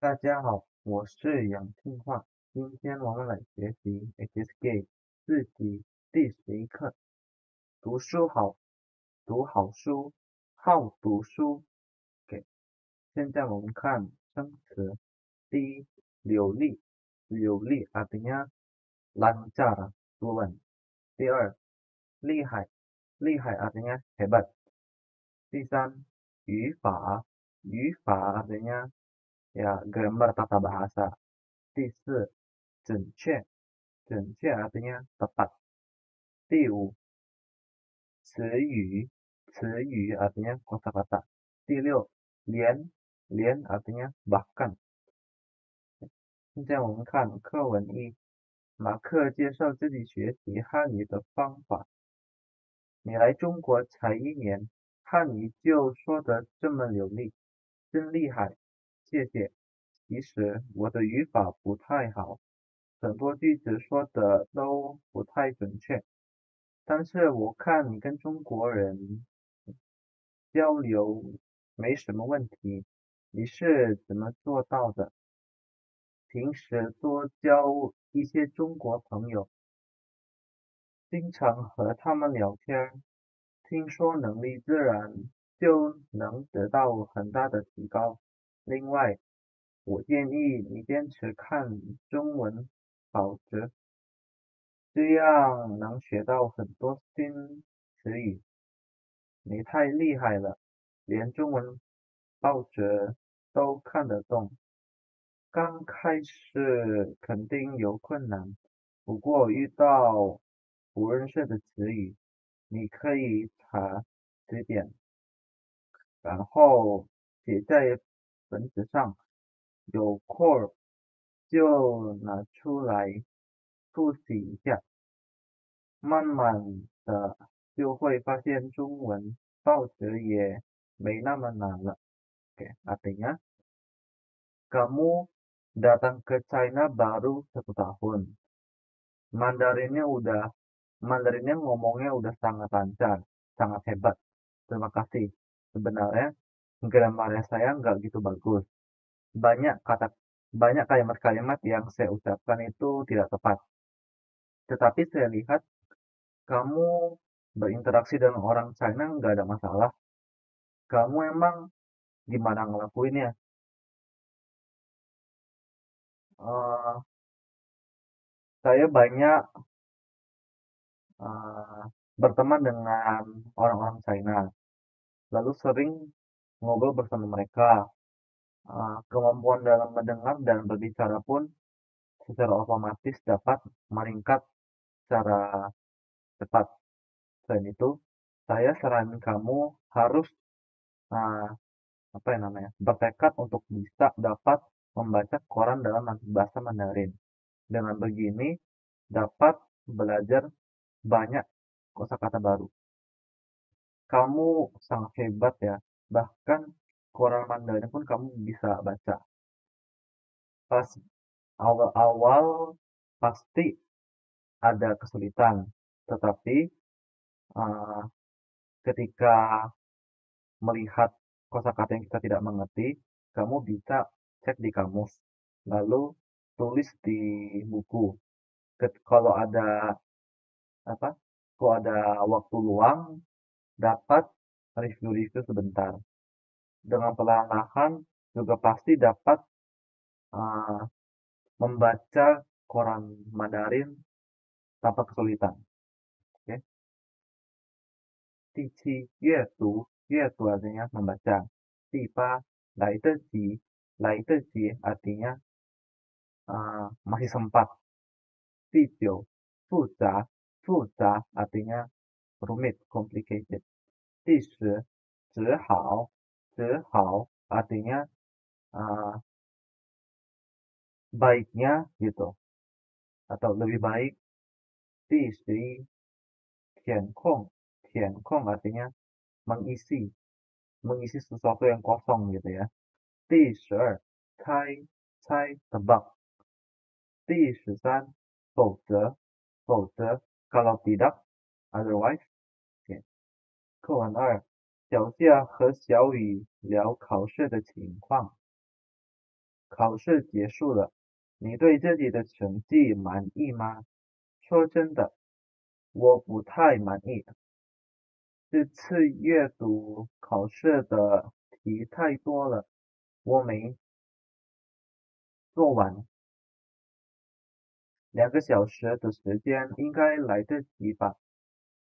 大家好，我是杨庆焕，今天我们来学习 HSK 4级第11课，读书好，读好书，好读书。OK，现在我们看生词，第一，流利，流利 artinya lancar, fluent。第二，厉害，厉害 artinya hebat。第三，语法，语法 artinya ya grammar tata bahasa. 第四，准确，准确 artinya tepat。第五，词语，词语 artinya kosakata。第六，连，连 artinya bahkan。现在我们看课文一，马克介绍自己学习汉语的方法。你来中国才1年，汉语就说得这么流利，真厉害，谢谢。其实我的语法不太好，很多句子说的都不太准确，但是我看你跟中国人交流没什么问题，你是怎么做到的？平时多交一些中国朋友，经常和他们聊天，听说能力自然就能得到很大的提高。另外，我建议你坚持看中文保值，这样能学到很多新词语。你太厉害了，连中文报纸都看得懂。刚开始肯定有困难，不过遇到不认识的词语，你可以查词典，然后写在本子上，有空就拿出来复习一下，慢慢的就会发现中文报纸也没那么难了。Oke, artinya kamu datang ke China baru 1 tahun. Mandarinnya ngomongnya udah sangat lancar, sangat hebat. Terima kasih. Sebenarnya grammarnya saya nggak gitu bagus. Banyak kata, banyak kalimat-kalimat yang saya ucapkan itu tidak tepat. Tetapi saya lihat kamu berinteraksi dengan orang China nggak ada masalah. Kamu emang gimana ngelakuinnya? Eh, saya banyak eh, berteman dengan orang-orang China, lalu sering ngobrol bersama mereka. Kemampuan dalam mendengar dan berbicara pun secara otomatis dapat meningkat secara cepat. Selain itu, saya saranin kamu harus uh, apa ya namanya, bertekad untuk bisa dapat membaca koran dalam bahasa Mandarin. Dengan begini dapat belajar banyak kosakata baru. Kamu sangat hebat ya, bahkan koran Mandarin pun kamu bisa baca. Pas awal-awal pasti ada kesulitan, tetapi uh, ketika melihat kosakata yang kita tidak mengerti, kamu bisa cek di kamus, lalu tulis di buku. Kalau ada apa? Kalau ada waktu luang, dapat review-review sebentar. Dengan perlahan-lahan juga pasti dapat uh, membaca koran Mandarin tanpa kesulitan. Oke. Tici Yuetu artinya membaca. Tipa Lai artinya masih sempat. Tijo Fuza artinya rumit, complicated. Tishi Zihao artinya uh, baiknya gitu, atau lebih baik. Tishi Tiankong artinya mengisi, mengisi sesuatu yang kosong gitu ya. 第12猜tebak. 第13否则 kalau tidak otherwise. 课文2，小夏和小雨聊考试的情况。考试结束了，你对自己的成绩满意吗？说真的，我不太满意。这次阅读考试的题太多了，我没做完。2个小时的时间应该来得及吧？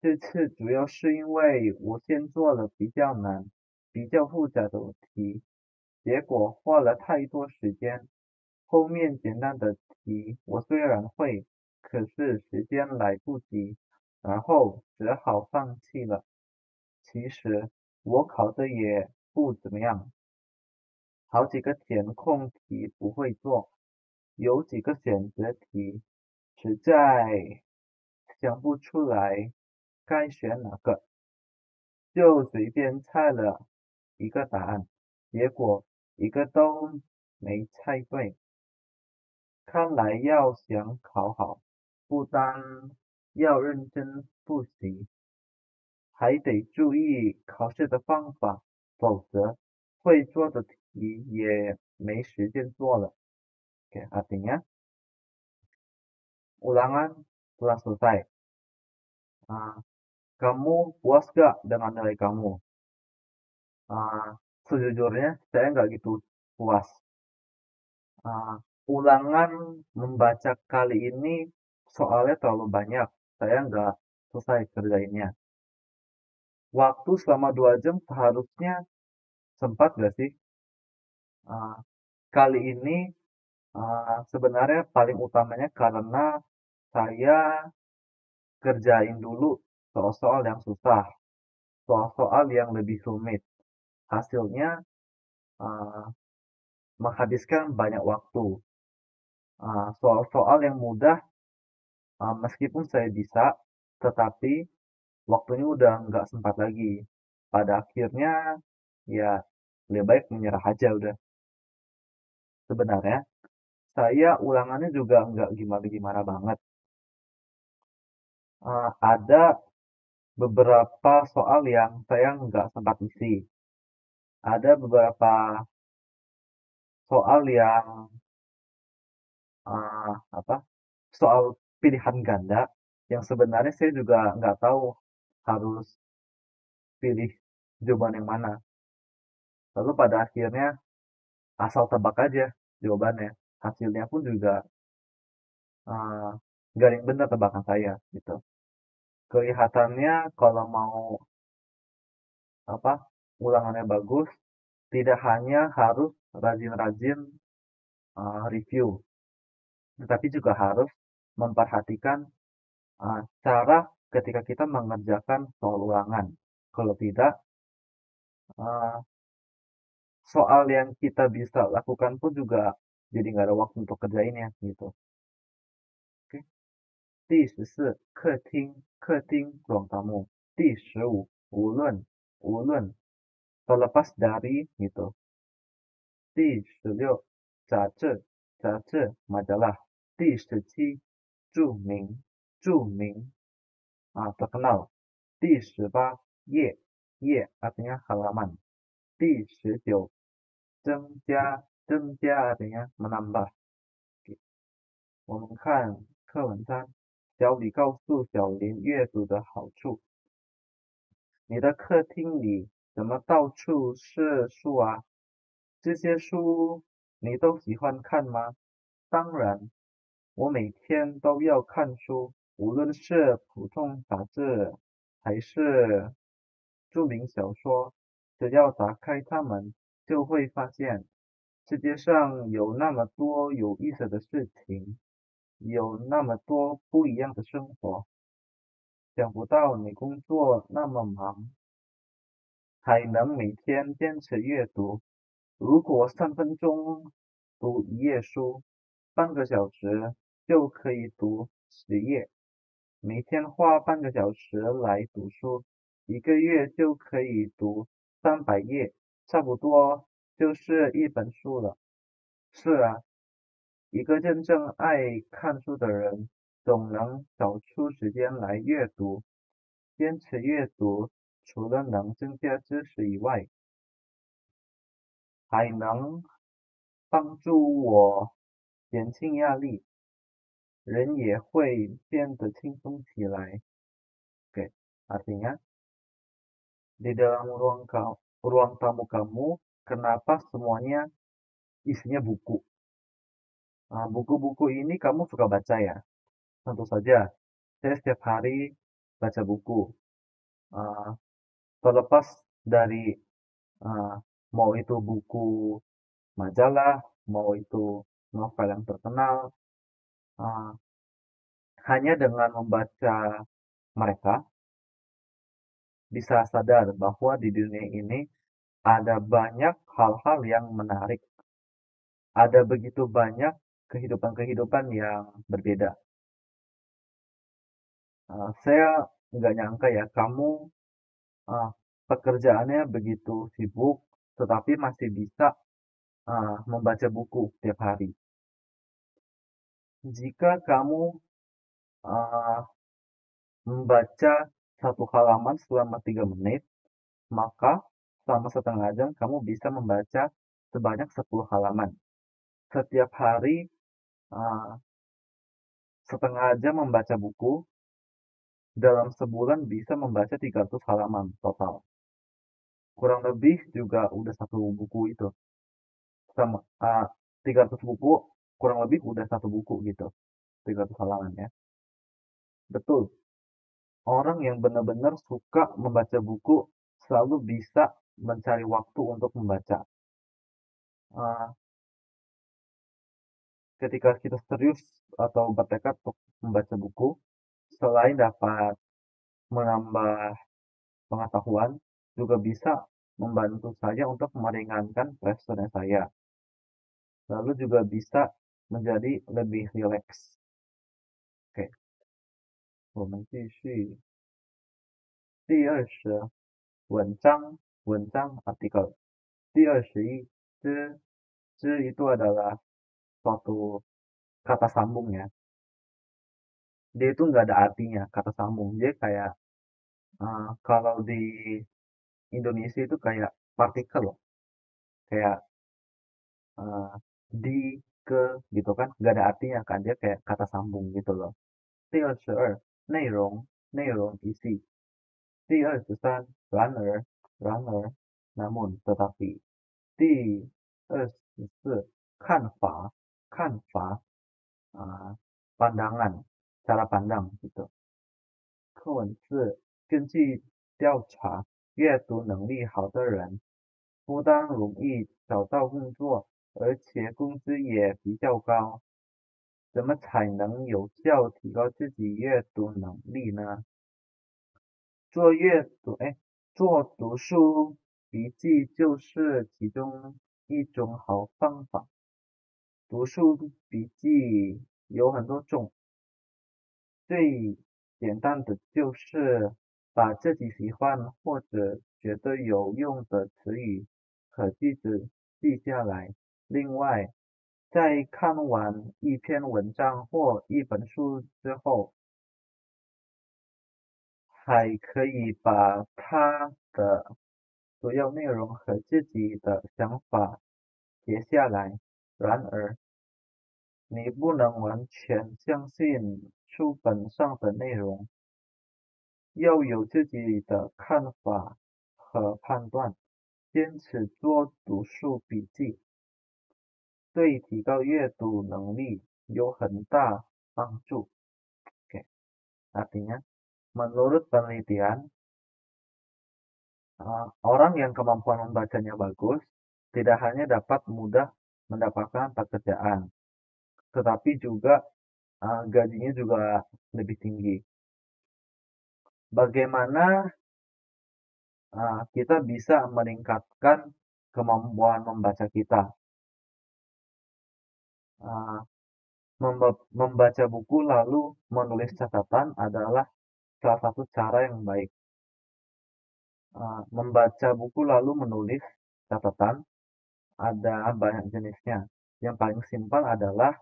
这次主要是因为我先做了比较难、比较复杂的题，结果花了太多时间。后面简单的题我虽然会，可是时间来不及，然后只好放弃了。其实我考的也不怎么样，好几个填空题不会做，有几个选择题实在想不出来该选哪个，就随便猜了一个答案，结果一个都没猜对。看来要想考好，不单要认真复习，还得注意考试的方法，否则会做的题也没时间做了。Oke, artinya ulangan telah selesai. Ah, kamu puas gak dengan nilai kamu? Ah, sejujurnya saya nggak gitu puas. Ah, ulangan membaca kali ini soalnya terlalu banyak. Saya nggak selesai kerjainnya. Waktu selama 2 jam seharusnya sempat nggak sih? Ah, kali ini sebenarnya paling utamanya karena saya kerjain dulu soal-soal yang susah, soal-soal yang lebih rumit. Hasilnya uh, menghabiskan banyak waktu. Soal-soal yang mudah, meskipun saya bisa, tetapi waktunya udah nggak sempat lagi. Pada akhirnya, ya lebih baik menyerah aja udah. Sebenarnya, saya ulangannya juga nggak gimana-gimana banget. Ada beberapa soal yang saya nggak sempat isi. Ada beberapa soal yang apa soal pilihan ganda yang sebenarnya saya juga nggak tahu harus pilih jawaban yang mana. Lalu pada akhirnya asal tebak aja jawabannya. Hasilnya pun juga uh, nggak ada yang benar tebakan saya gitu. Kelihatannya kalau mau apa ulangannya bagus, tidak hanya harus rajin-rajin review, tetapi juga harus memperhatikan cara ketika kita mengerjakan soal ulangan. Kalau tidak, uh, soal yang kita bisa lakukan pun juga jadi nggak ada waktu untuk kerjainnya gitu. Oke. 第14，客厅，客厅 ruang tamu. 第15，无论，无论 terlepas dari gitu. 第16，杂志，杂志 majalah. 第17，著名，著名 terkenal. 第18，页，页 artinya halaman. 第19，增加，增加 artinya menambah. 我们看课文3，小李告诉小林阅读的好处。你的客厅里怎么到处是书啊？这些书你都喜欢看吗？当然，我每天都要看书，无论是普通杂志还是著名小说，只要打开它们，就会发现世界上有那么多有意思的事情，有那么多不一样的生活。想不到你工作那么忙，还能每天坚持阅读。如果3分钟读一页书，半个小时就可以读10页。每天花半个小时来读书，一个月就可以读300页，差不多就是一本书了。是啊，一个真正爱看书的人，总能找出时间来阅读。坚持阅读，除了能增加知识以外，还能帮助我减轻压力，人也会变得轻松起来. Oke, artinya di dalam ruang tamu kamu, kenapa semuanya isinya buku? Buku-buku ini kamu suka baca ya? Tentu saja, saya setiap hari baca buku. Uh, Terlepas dari uh, mau itu buku majalah, mau itu novel yang terkenal, uh, hanya dengan membaca mereka bisa sadar bahwa di dunia ini ada banyak hal-hal yang menarik. Ada begitu banyak kehidupan-kehidupan yang berbeda. Saya nggak nyangka ya kamu pekerjaannya begitu sibuk, tetapi masih bisa membaca buku setiap hari. Jika kamu membaca satu halaman selama 3 menit, maka selama setengah jam kamu bisa membaca sebanyak 10 halaman. Setiap hari setengah jam membaca buku, dalam sebulan bisa membaca 300 halaman total. Kurang lebih juga udah satu buku itu. Sama 300 buku, kurang lebih udah satu buku gitu. 300 halaman ya. Betul. Orang yang benar-benar suka membaca buku selalu bisa mencari waktu untuk membaca. Ketika kita serius atau bertekad untuk membaca buku, selain dapat menambah pengetahuan, juga bisa membantu saya untuk meringankan pressure saya. Lalu juga bisa menjadi lebih rileks. Oke, 我们继续第20文章 artikel. 第21 之 itu adalah suatu kata sambung ya. Dia itu nggak ada artinya kata sambung. Dia kayak kalau di Indonesia itu kayak partikel loh. Kayak di ke gitu kan nggak ada artinya kan dia kayak kata sambung gitu loh. 第22内容 isi. 第23 然而 namun tetapi. 第24 看法 pandangan cara pandang gitu. 课文字根据调查，阅读能力好的人不但容易找到工作，而且工资也比较高。怎么才能有效提高自己阅读能力呢？做阅读，做读书笔记就是其中一种好方法。读书笔记有很多种，最简单的就是把自己喜欢或者觉得有用的词语和句子记下来。另外，在看完一篇文章或一本书之后，还可以把它的主要内容和自己的想法写下来。然而，你不能完全相信书本上的内容，要有自己的看法和判断。坚持做读书笔记，对提高阅读能力有很大帮助。Oke, artinya, menurut penelitian, orang yang kemampuan membacanya bagus tidak hanya dapat mudah mendapatkan pekerjaan, tetapi juga gajinya juga lebih tinggi. Bagaimana kita bisa meningkatkan kemampuan membaca kita? Membaca buku lalu menulis catatan adalah salah satu cara yang baik. Membaca buku lalu menulis catatan ada banyak jenisnya. Yang paling simpel adalah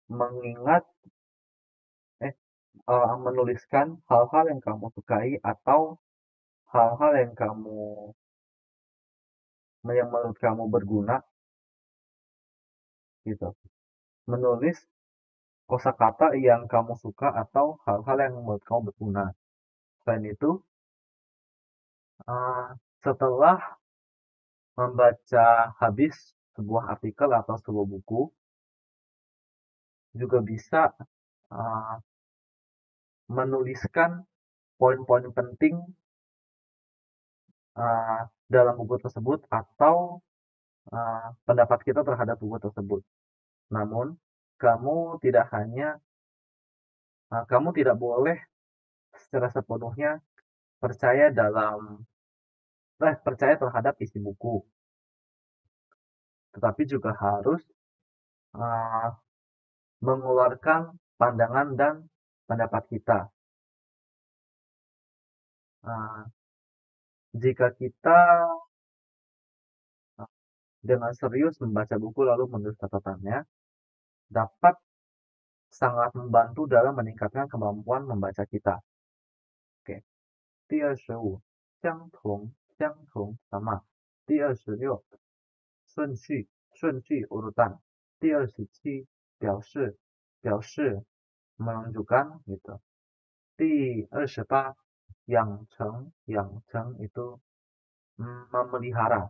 mengingat menuliskan hal-hal yang kamu sukai atau hal-hal yang kamu yang menurut kamu berguna gitu. Menulis kosakata yang kamu suka atau hal-hal yang menurut kamu berguna. Selain itu, setelah membaca habis sebuah artikel atau sebuah buku, juga bisa uh, menuliskan poin-poin penting dalam buku tersebut atau pendapat kita terhadap buku tersebut. Namun, kamu tidak boleh secara sepenuhnya percaya terhadap isi buku, tetapi juga harus uh, mengeluarkan pandangan dan pendapat kita. Uh, jika kita dengan serius membaca buku lalu menulis catatannya, dapat sangat membantu dalam meningkatkan kemampuan membaca kita. Oke. 第25相同 sama. 第26顺序 urutan. 第27 表示 menunjukkan gitu. 第28 yang成 itu memelihara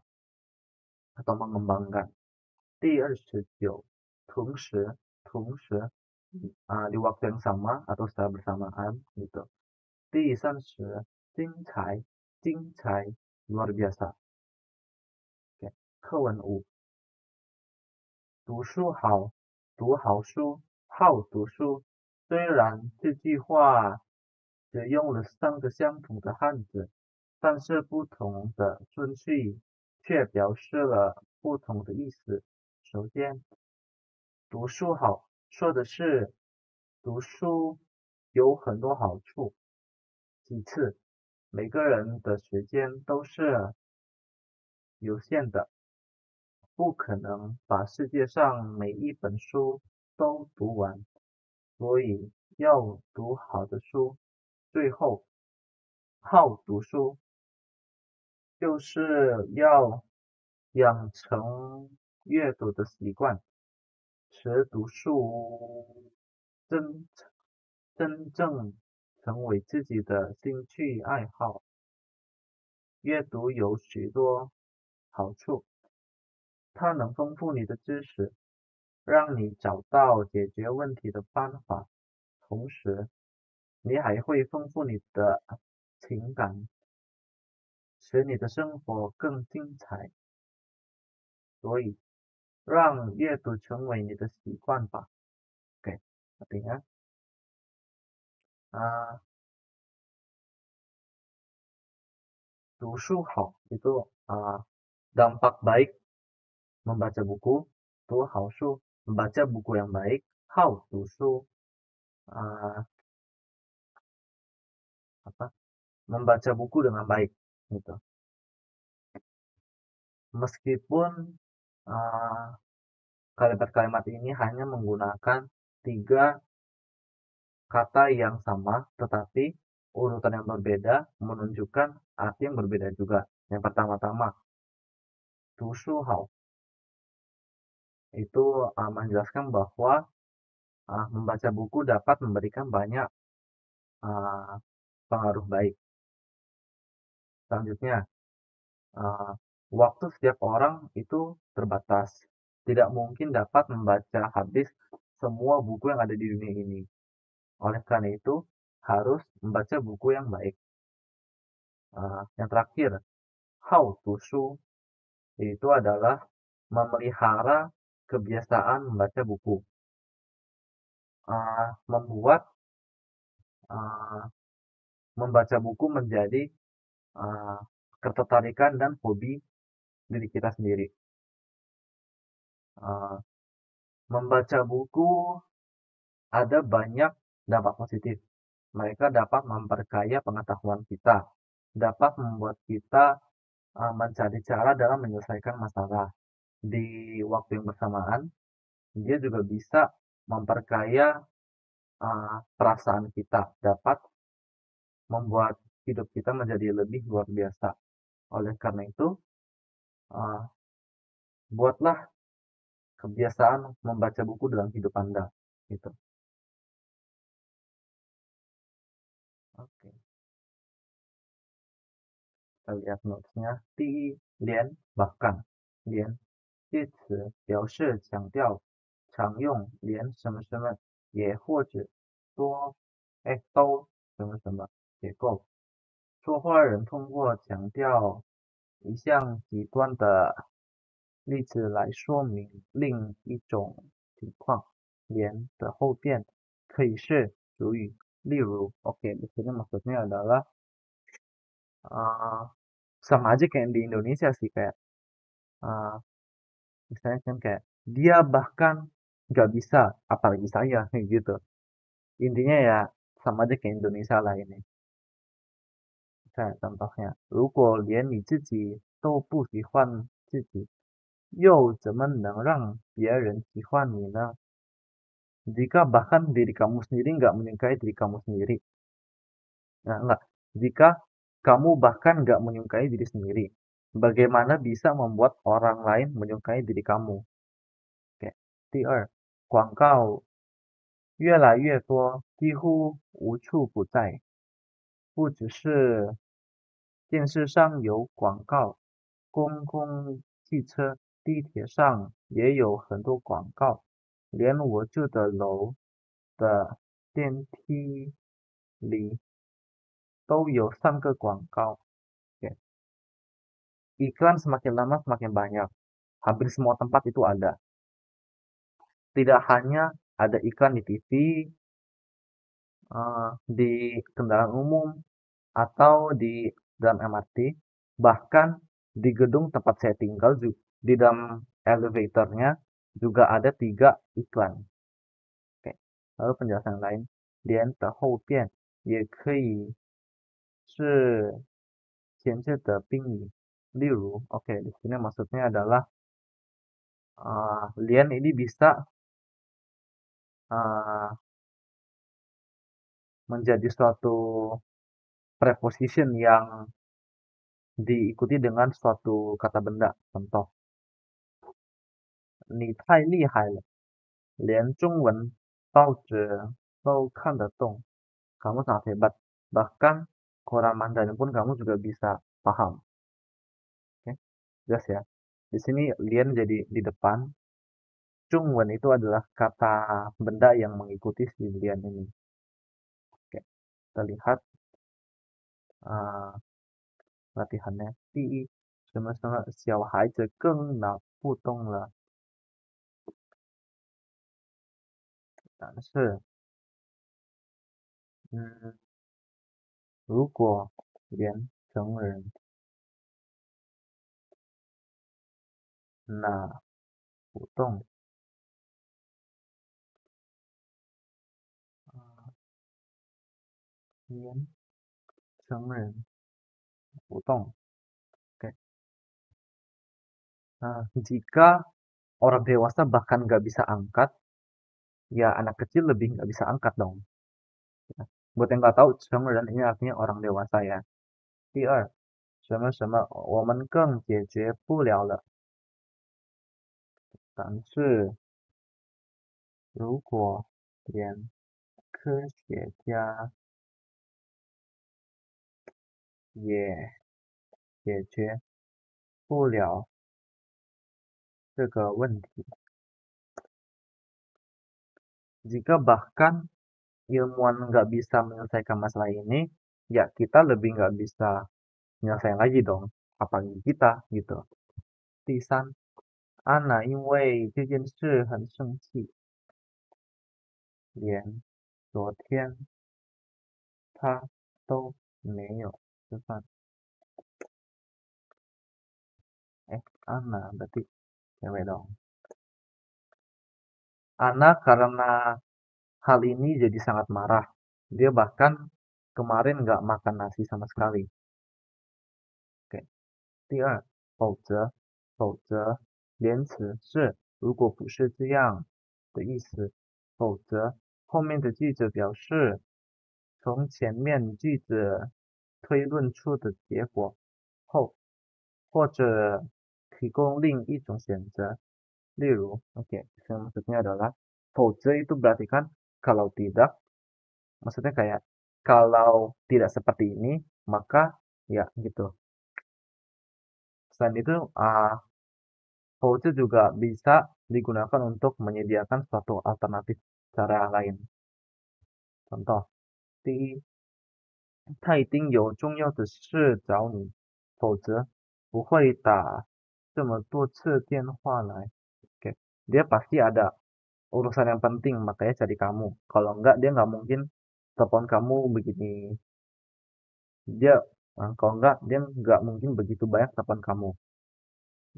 atau mengembangkan. 第29 同时 di waktu yang sama atau secara bersamaan gitu. 第30 精彩 luar biasa. Oke. 课文5读书好，读好书，好读书。虽然这句话只用了3个相同的汉字，但是不同的顺序却表示了不同的意思。首先，读书好说的是读书有很多好处。其次，每个人的时间都是有限的，不可能把世界上每一本书都读完，所以要读好的书。最后，好读书就是要养成阅读的习惯，使读书真真正成为自己的兴趣爱好。阅读有许多好处，它能丰富你的知识，让你找到解决问题的方法，同时你还会丰富你的情感，使你的生活更精彩。所以，让阅读成为你的习惯吧。Oke, artinya uh, 读书好 itu dampak baik membaca buku, 读好书 membaca buku yang baik, 好读书 membaca buku dengan baik gitu. Meskipun kalimat-kalimat ini hanya menggunakan 3 kata yang sama, tetapi urutan yang berbeda menunjukkan arti yang berbeda juga. Yang pertama-tama, 读书好 itu menjelaskan bahwa membaca buku dapat memberikan banyak pengaruh baik. Selanjutnya, waktu setiap orang itu terbatas. Tidak mungkin dapat membaca habis semua buku yang ada di dunia ini. Oleh karena itu, harus membaca buku yang baik. Yang terakhir, 好读书 itu adalah memelihara kebiasaan membaca buku. Membuat membaca buku menjadi ketertarikan dan hobi diri kita sendiri. Membaca buku ada banyak dampak positif. Mereka dapat memperkaya pengetahuan kita, dapat membuat kita mencari cara dalam menyelesaikan masalah. Di waktu yang bersamaan, dia juga bisa memperkaya perasaan kita, dapat membuat hidup kita menjadi lebih luar biasa. Oleh karena itu, buatlah kebiasaan membaca buku dalam hidup Anda. Gitu. Oke, kita lihat notesnya. 第一，连 bahkan 连介词表示强调常用连什么什么，也或者多都什么什么结构。说话人通过强调一项极端的例子来说明另一种情况。连的后边可以是主语，例如，oke, di sini maksudnya adalah sama aja kayak di Indonesia sih, kayak misalnya kan kayak dia bahkan nggak bisa, apalagi saya, kayak gitu. Intinya ya sama aja kayak Indonesia lah ini. Kayak contohnya, 如果连你自己都不喜欢自己，又怎么能让别人喜欢你呢？ Jika bahkan diri kamu sendiri nggak menyukai diri kamu sendiri. Nah, enggak. Jika kamu bahkan nggak menyukai diri sendiri, bagaimana bisa membuat orang lain menyukai diri kamu? Oke. 第二，广告越来越多，几乎无处不在，不只是电视上有广告，公共汽车、地铁上也有很多广告，连我住的楼的电梯里都有3个广告. Oke. Iklan semakin lama semakin banyak. Hampir semua tempat itu ada. Tidak hanya ada iklan di TV, di kendaraan umum, atau di dalam MRT, bahkan di gedung tempat saya tinggal, di dalam elevatornya juga ada 3 iklan. Oke. Lalu penjelasan lain, 连的后边也可以是前置的宾语。例如, oke, di sini maksudnya adalah 连 ini bisa menjadi suatu preposition yang diikuti dengan suatu kata benda. Contoh, 你太厉害了，连中文报纸都看得懂. Kamu sangat hebat. Bahkan koran Mandarin pun kamu juga bisa paham. Oke, jelas ya. Di sini lian jadi di depan. Zhongwen itu adalah kata benda yang mengikuti si lian ini. Oke, kita lihat latihannya. 第一，什么什么小孩子更脑不动了。但是，如果连成人拿不动，连成人不动. Oke. Nah, jika orang dewasa bahkan nggak bisa angkat, ya anak kecil lebih nggak bisa angkat dong. Ya. Buat yang nggak tahu, dan ini artinya orang dewasa ya. 第二，什么什么我们更解决不了了。但是如果连科学家也解决不了这个问题, jika bahkan ilmuwan nggak bisa menyelesaikan masalah ini, ya kita lebih nggak bisa menyelesaikan lagi dong, apalagi kita gitu. 第三，安娜因为这件事很生气，连昨天她都没有吃饭. Anna berarti cewek dong. Anna karena hal ini jadi sangat marah. Dia bahkan kemarin nggak makan nasi sama sekali. Oke. 第二，否则连词是如果不是这样的意思，否则后面的句子表示从前面句子推论出的结果后，或者提供另一种选择。例如，oke, maksudnya adalah 否则 itu berarti kan kalau tidak, maksudnya kayak kalau tidak seperti ini, maka ya gitu. Selain itu, 否则 juga bisa digunakan untuk menyediakan suatu alternatif cara lain. Contoh, 第一，他一定有重要的事找你，否则不会打这么多次电话来. Oke, dia pasti ada urusan yang penting makanya cari kamu. Kalau enggak dia nggak mungkin telepon kamu begini. Kalau enggak dia nggak mungkin begitu banyak telepon kamu.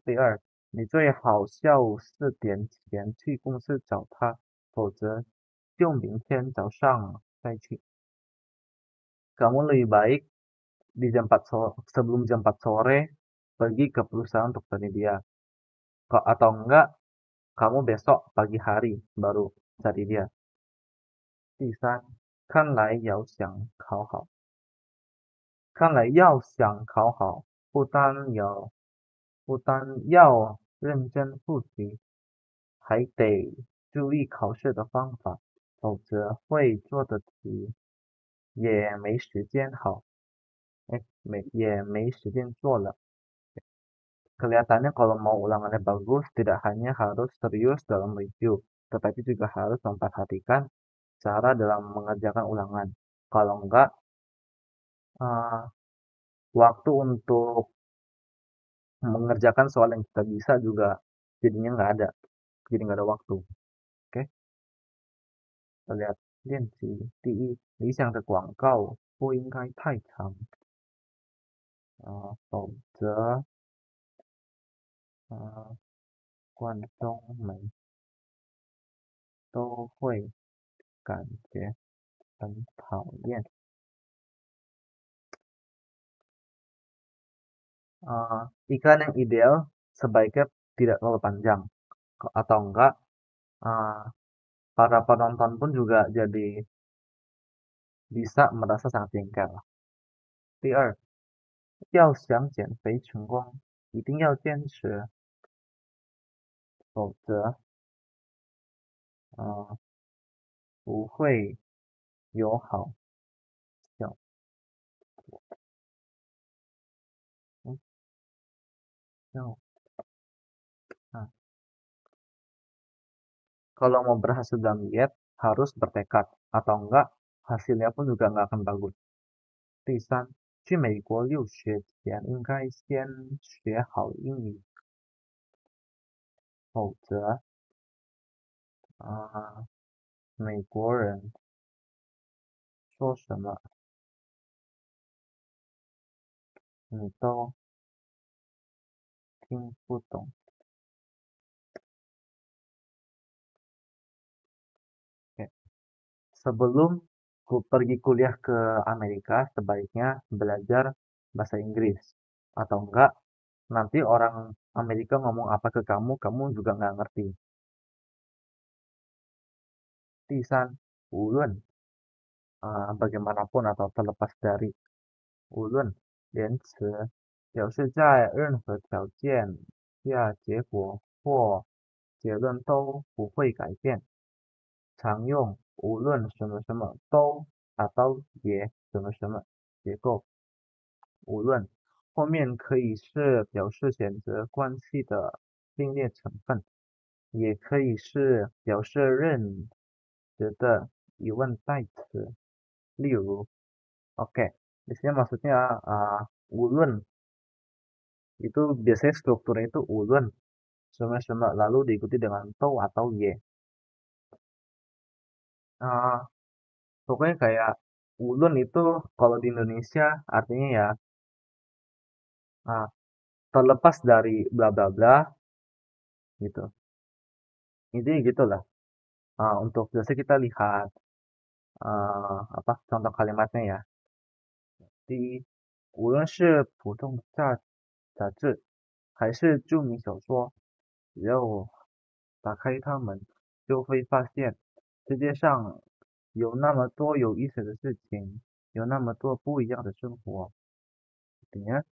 第二，你最好下午4点前去公司找他，否则就明天早上再去. Kamu lebih baik di jam 4 sore, sebelum jam 4 sore pergi ke perusahaan untuk cari dia. Atau enggak, kamu besok pagi hari baru cari dia. 第三，看来要想考好，看来要想考好，不单要认真复习，还得注意考试的方法，否则会做的题也没时间好，也没时间做了。Kelihatannya kalau mau ulangannya bagus, tidak hanya harus serius dalam review, tetapi juga harus memperhatikan cara dalam mengerjakan ulangan. Kalau enggak, uh, waktu untuk mengerjakan soal yang kita bisa juga jadinya nggak ada. Jadi nggak ada waktu. Oke, kita lihat 练习第一，理想的广告不应该太长，否则观众们都会感觉很讨厌。Iklan yang ideal sebaiknya tidak terlalu panjang, atau enggak para penonton pun juga jadi bisa merasa sangat jengkel. 第二，要想减肥成功，一定要坚持，否则不会有好效果。Kalau mau berhasil dalam diet, harus bertekad, atau enggak, hasilnya pun juga nggak akan bagus. 第三，去美国留学前应该先学好英语，否则，美国人说什么你都听不懂。Oke. Sebelum pergi kuliah ke Amerika, sebaiknya belajar bahasa Inggris. Atau enggak, nanti orang Amerika ngomong apa ke kamu, kamu juga nggak ngerti. 第三，无论bagaimanapun atau terlepas dari 无论连词表示在任何条件下结果或结论都不会改变。常用无论什么什么都 atau 也什么什么结构。无论后面可以是表示选择关系的并列成分，也可以是表示认识的疑问代词。例如，oke, di sini maksudnya ulun itu biasanya strukturnya itu ulun sama-sama lalu diikuti dengan to atau ye. Pokoknya kayak ulun itu kalau di Indonesia artinya ya terlepas dari bla bla bla gitu. Intinya gitulah. Untuk biasa kita lihat apa contoh kalimatnya ya. 第一，无论是普通杂志还是著名小说，只要打开它们，就会发现世界上有那么多有意思的事情，有那么多不一样的生活。Artinya,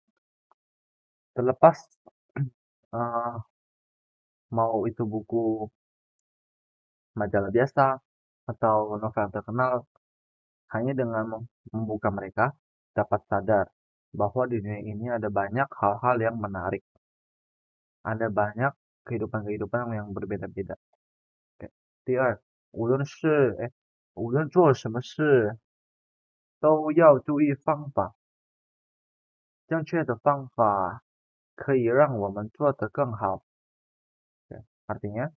terlepas eh, mau itu buku majalah biasa atau novel terkenal, hanya dengan membuka mereka dapat sadar bahwa di dunia ini ada banyak hal-hal yang menarik, ada banyak kehidupan-kehidupan yang berbeda-beda. 第二，无论做什么事都要注意方法，正确的方法可以让我们做得更好. Artinya,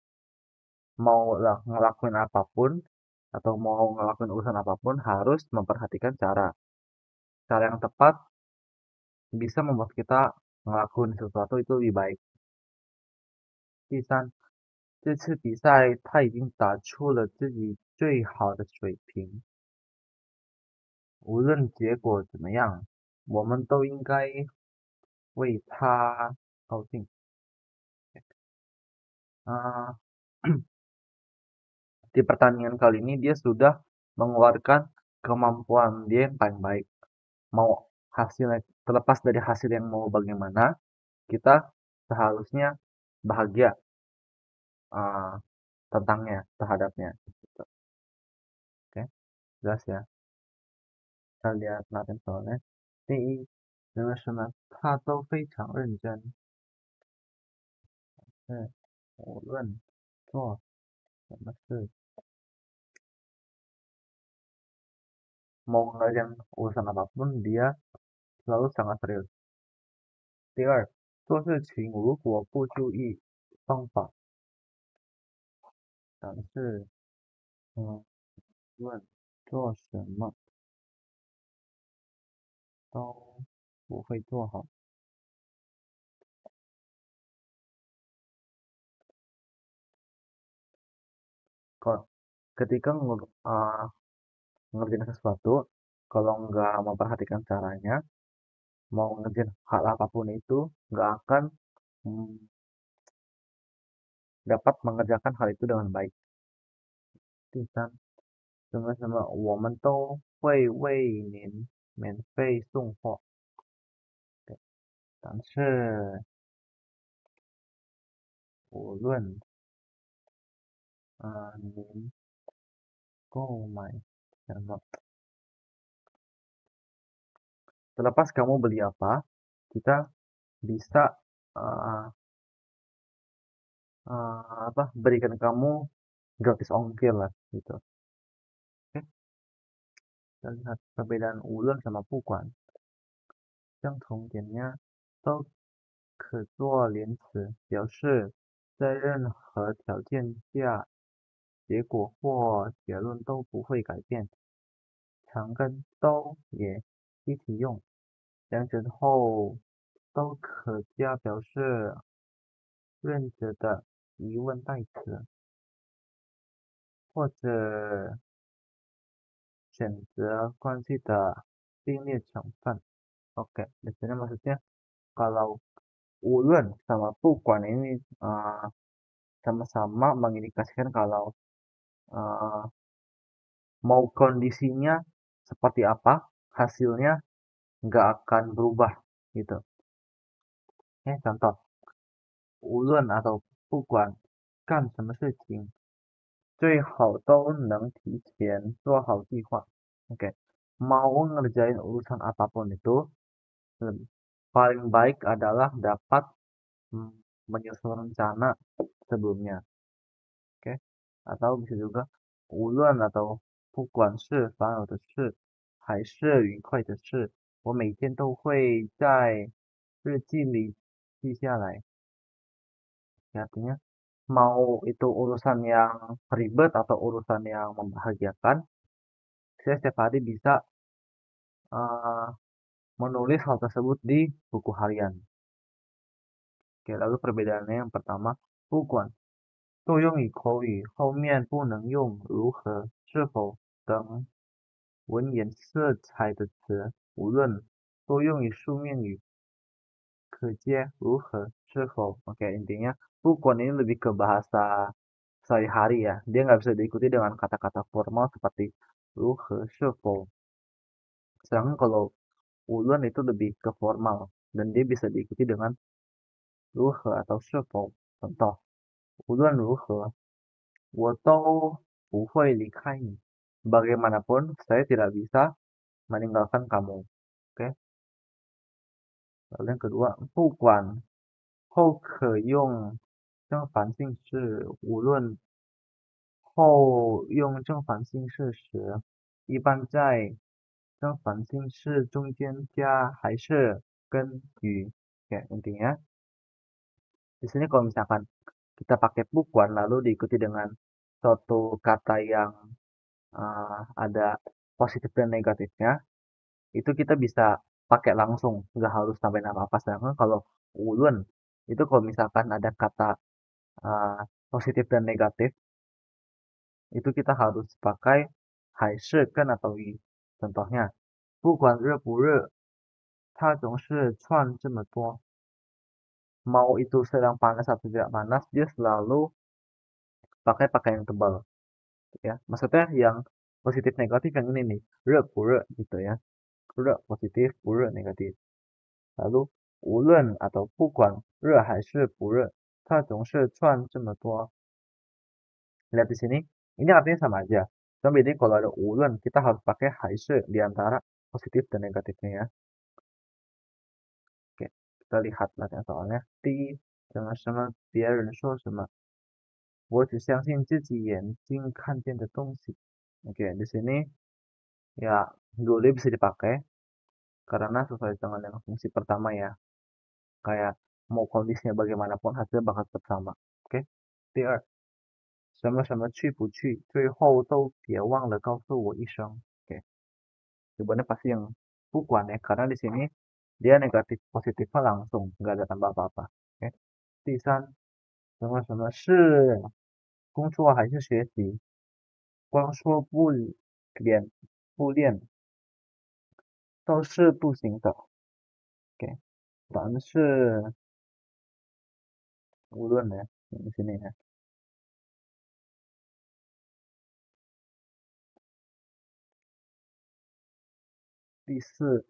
mau ngelakuin apapun atau mau ngelakuin urusan apapun harus memperhatikan cara. Cara yang tepat bisa membuat kita ngelakuin sesuatu itu lebih baik. 第三，这次比赛他已经打出了自己最好的水平，无论结果怎么样，我们都应该为他高兴。Di pertandingan kali ini dia sudah mengeluarkan kemampuan dia yang paling baik. Mau hasilnya terlepas dari hasil yang mau bagaimana, kita seharusnya bahagia uh, tentangnya, terhadapnya. Gitu. Oke, jelas ya. Kita lihat latihan soalnya. 第一，认为什么他都非常认真，无论做什么事，mau ngerjain urusan apapun dia selalu sangat serius. 第二，做事情如果不注意方法，但是无论做什么都不会做好. Kalau ketika ngerjain sesuatu, kalau nggak memperhatikan caranya, mau ngerjain hal apapun itu, nggak akan mm, dapat mengerjakan hal itu dengan baik. 第三，虽然我们都会为您免费送货，但是无论您购买什么, terlepas kamu beli apa, kita bisa uh, berikan kamu gratis ongkir lah gitu. Oke, kita lihat perbedaan ulun sama pukuan. 相同点呢，都可做连词，表示在任何条件下，结果或结论都不会改变。常跟都也一起用，两者后都可加表示认知的疑问代词，或者选择关系的并列成分. Oke, di sini maksudnya kalau ulun sama pukuan ini sama-sama mengindikasikan kalau uh, mau kondisinya seperti apa, hasilnya nggak akan berubah gitu. Contoh, ulun atau pukuan 干什么事情最好都能提前做好计划. Oke, mau ngerjain urusan apapun itu, paling baik adalah dapat menyusun rencana sebelumnya. Oke, atau bisa juga 无论不管是烦恼的事还是愉快的事，我每天都会在日记里记下来. Mau itu urusan yang ribet atau urusan yang membahagiakan, saya setiap hari bisa uh, menulis hal tersebut di buku harian. Oke, lalu perbedaannya yang pertama, 不管多用于口语，后面不能用如何是否等文言色彩的词，无论多用于书面语可接如何是否. Oke, intinya bukan ini lebih ke bahasa sehari-hari ya. Dia nggak bisa diikuti dengan kata-kata formal seperti 如何是否. Sedangkan kalau ulun itu lebih ke formal dan dia bisa diikuti dengan 如何 atau 是否 contoh 无论如何我都不会离开你 bagaimanapun saya tidak bisa meninggalkan kamu oke lalu yang kedua 不管后可用正反性式无论后用正反性式时一般在正反性式中间加还是跟语 ya intinya di sini kalau misalkan kita pakai bukan lalu diikuti dengan suatu kata yang ada positif dan negatifnya, itu kita bisa pakai langsung, nggak harus tambahin apa-apa. Sedangkan kalau ulun, itu kalau misalkan ada kata positif dan negatif, itu kita harus pakai 还是 kan atau i. Contohnya, 不管热不热，它总是穿这么多。Mau itu sedang panas atau tidak panas, dia selalu pakai pakaian tebal. Ya, maksudnya yang positif negatif yang ini nih, re pura gitu ya. Re positif, pura negatif. Lalu 无论 atau 不管热还是不热，它总是穿这么多。Lihat di sini, ini artinya sama aja. Cuma bedanya kalau ada 无论 kita harus pakai 还是 di antara positif dan negatifnya ya. Oke, kita lihat latihan soalnya. 第一，什么什么别人说什么，我只相信自己眼睛看见的东西。Oke, di sini ya dulu bisa dipakai karena sesuai dengan yang fungsi pertama ya. Kayak mau kondisinya bagaimanapun hasilnya bakal tetap sama. Oke. 第二，什么什么去不去，最后都别忘了告诉我一声。Oke. Jawabannya pasti yang bukan ya, karena di sini dia negatif positifnya langsung, nggak ada tambah apa-apa. Oke. 第三，什么什么是工作还是学习？光说不练都是不行的。Oke. 答案是无论的，di sini ya. 第四，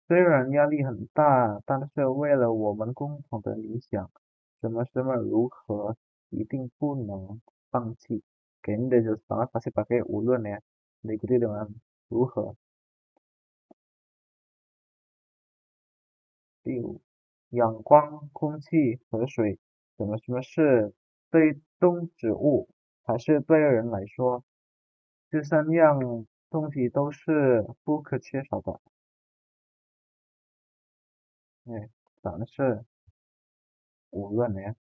虽然压力很大，但是为了我们共同的理想，什么什么如何，一定不能放弃。Kayaknya udah jelas banget pasti pakai ulun ya. Diikuti dengan 如何。第五，阳光、空气和水，什么什么是对动植物还是对人来说，这三样东西都是不可缺少的。哎，答案是无论呀。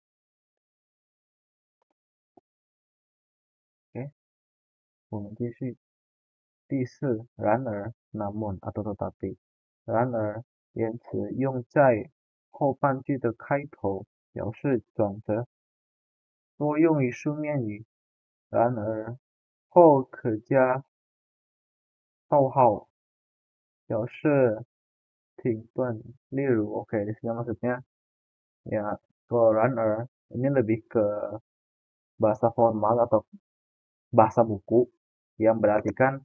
OK，我们继续。第四，然而，namun atau tetapi，然而，言辞用在后半句的开头，表示转折，多用于书面语。然而后可加逗号，表示停顿。例如，OK，di sini maksudnya ya, kalau 然而 ini lebih ke bahasa formal atau bahasa buku yang berarti kan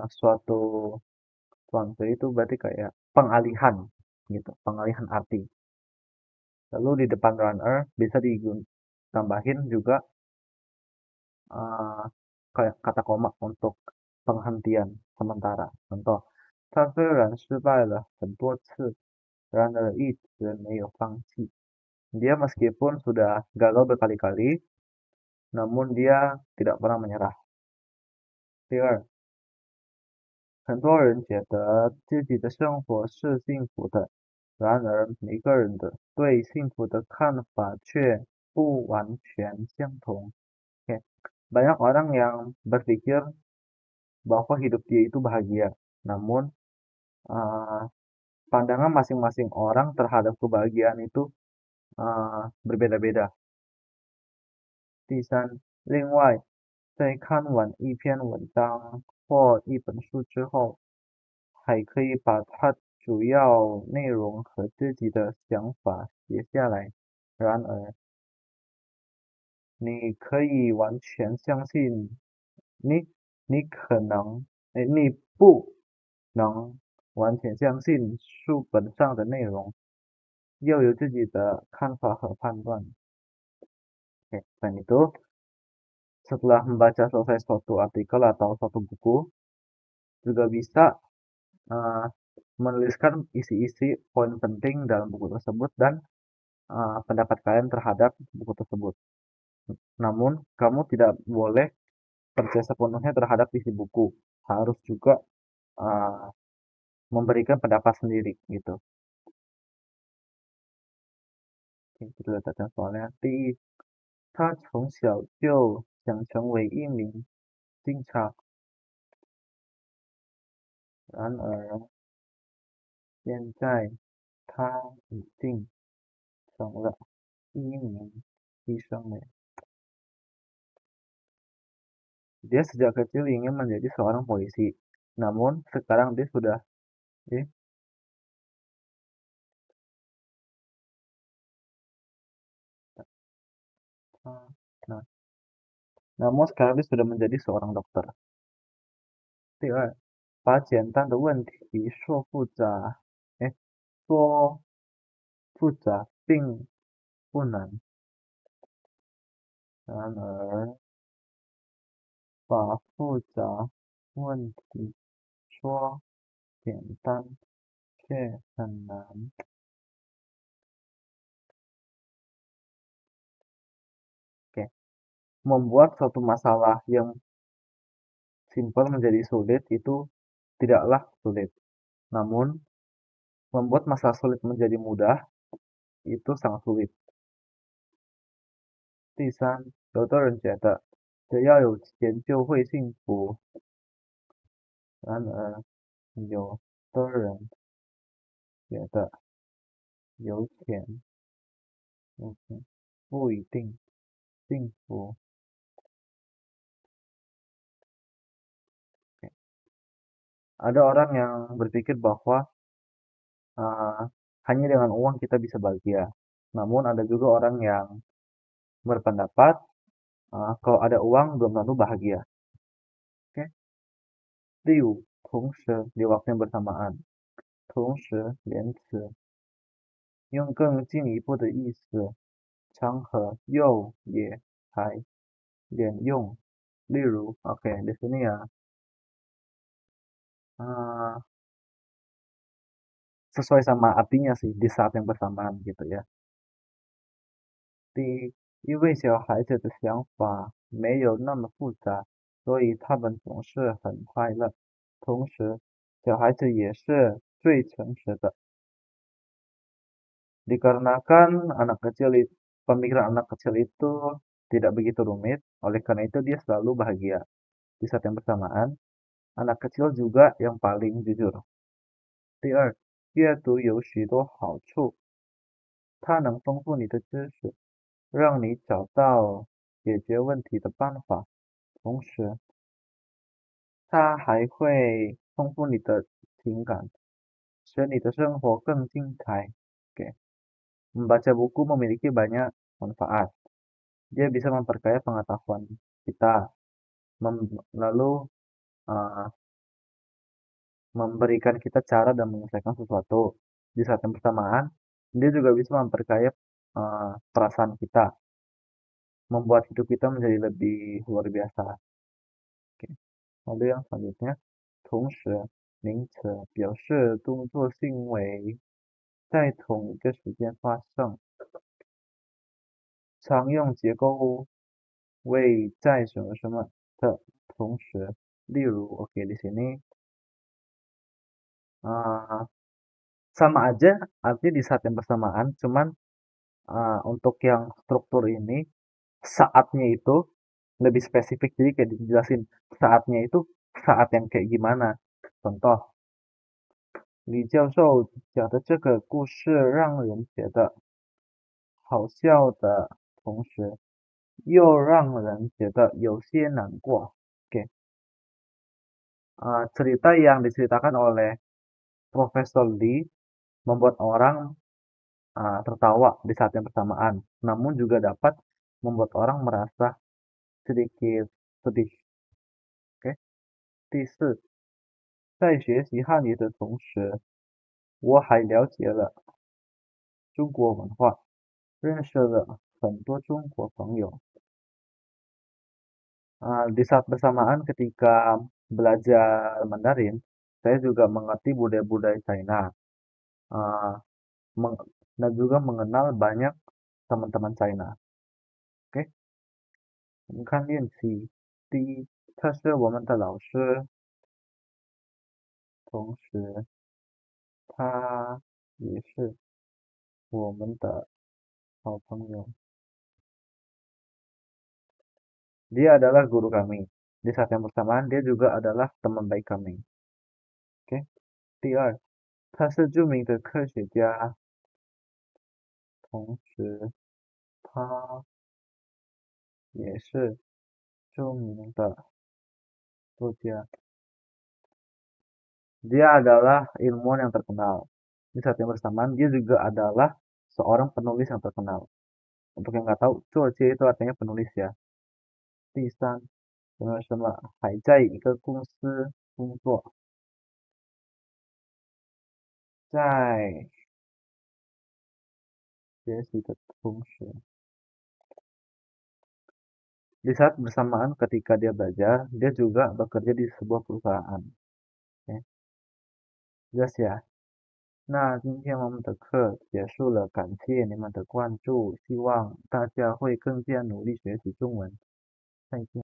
suatu contoh itu berarti kayak pengalihan gitu, pengalihan arti. Lalu di depan runner bisa ditambahin juga kayak kata koma untuk penghentian sementara. Contoh, 他虽然失败了很多次，然而一直没有放弃。Dia meskipun sudah gagal berkali-kali, namun dia tidak pernah menyerah. 第二，很多人觉得自己的生活是幸福的，然而每个人的对幸福的看法却不完全相同。Oke, banyak orang yang berpikir bahwa hidup dia itu bahagia, namun pandangan masing-masing orang terhadap kebahagiaan itu berbeda-beda. 第三，另外，在看完一篇文章或一本书之后，还可以把它主要内容和自己的想法写下来。然而，你可以完全相信你，你可能，你不能完全相信书本上的内容。要有自己的看法和判断。Oke, selain itu, setelah membaca selesai suatu artikel atau suatu buku, juga bisa eh, menuliskan isi-isi poin penting dalam buku tersebut dan pendapat kalian terhadap buku tersebut. Namun, kamu tidak boleh percaya sepenuhnya terhadap isi buku. Harus juga uh, memberikan pendapat sendiri gitu. Oke, kita lihat soalnya. 他从小就想成为一名警察，然而现在他已经成了一名医生了。Dia sejak kecil ingin menjadi seorang polisi, namun sekarang dia sudah eh, nah, namun sekarang dia sudah menjadi seorang dokter. 第二，把简单的问题说复杂，哎，说复杂并不难，然而把复杂问题说简单却很难。Oke, membuat suatu masalah yang simpel menjadi sulit itu tidaklah sulit. Namun, membuat masalah sulit menjadi mudah itu sangat sulit. 第三，有的人觉得只要有钱就会幸福，然而有的人觉得有钱不一定幸福。Ada orang yang berpikir bahwa uh, hanya dengan uang kita bisa bahagia. Namun ada juga orang yang berpendapat kalau ada uang belum tentu bahagia. Oke, 例如同时 di waktu yang bersamaan, 同时连词用更进一步的意思，常和又也还连用。例如，oke di sini ya sesuai sama artinya sih di saat yang bersamaan gitu ya. 第一，因为小孩子的想法没有那么复杂，所以他们总是很快乐。同时，小孩子也是最诚实的。Dikarenakan pemikiran anak kecil itu tidak begitu rumit, oleh karena itu dia selalu bahagia. Di saat yang bersamaan, anak kecil juga yang paling jujur. 第二，阅读有许多好处，它能丰富你的知识，让你找到解决问题的办法，同时它还会丰富你的情感，使你的生活更精彩。Oke, membaca buku memiliki banyak manfaat. Dia bisa memperkaya pengetahuan kita, lalu uh, memberikan kita cara dan menyelesaikan sesuatu. Di saat yang bersamaan, dia juga bisa memperkaya perasaan kita, membuat hidup kita menjadi lebih luar biasa. Oke. Lalu yang selanjutnya, 同时名词表示动作行为在同一个时间发生，常用结构为在什么什么的同时。例如，oke di sini sama aja artinya di saat yang bersamaan, cuman untuk yang struktur ini saatnya itu lebih spesifik, jadi kayak dijelasin saatnya itu saat yang kayak gimana. Contoh, 李教授讲的这个故事让人觉得好笑的同时，又让人觉得有些难过。Oke, cerita yang diceritakan oleh Profesor Lee membuat orang tertawa di saat yang bersamaan, namun juga dapat membuat orang merasa sedikit sedih. Oke, 第四，在学习汉语的同时，我还了解了中国文化，认识了很多中国朋友. Di saat bersamaan ketika belajar Mandarin, saya juga mengerti budaya-budaya China, uh, dan juga mengenal banyak teman-teman China. Oke, 我们看练习。第一，他是我们的老师，同时他也是我们的好朋友。Dia adalah guru kami. Di saat yang bersamaan, dia juga adalah teman baik kami. Oke. 第二，他是著名的科学家，同时他也是著名的作家。Dia adalah ilmuwan yang terkenal. Di saat yang bersamaan, dia juga adalah seorang penulis yang terkenal. Untuk yang nggak tahu, 作家 itu artinya penulis ya. 第三，有没有什么还在一个公司工作？在学习的同时，di saat bersamaan ketika dia belajar, dia juga bekerja di sebuah perusahaan. Oke, jelas ya. 那今天我们的课结束了，感谢你们的关注，希望大家会更加努力学习中文。再见。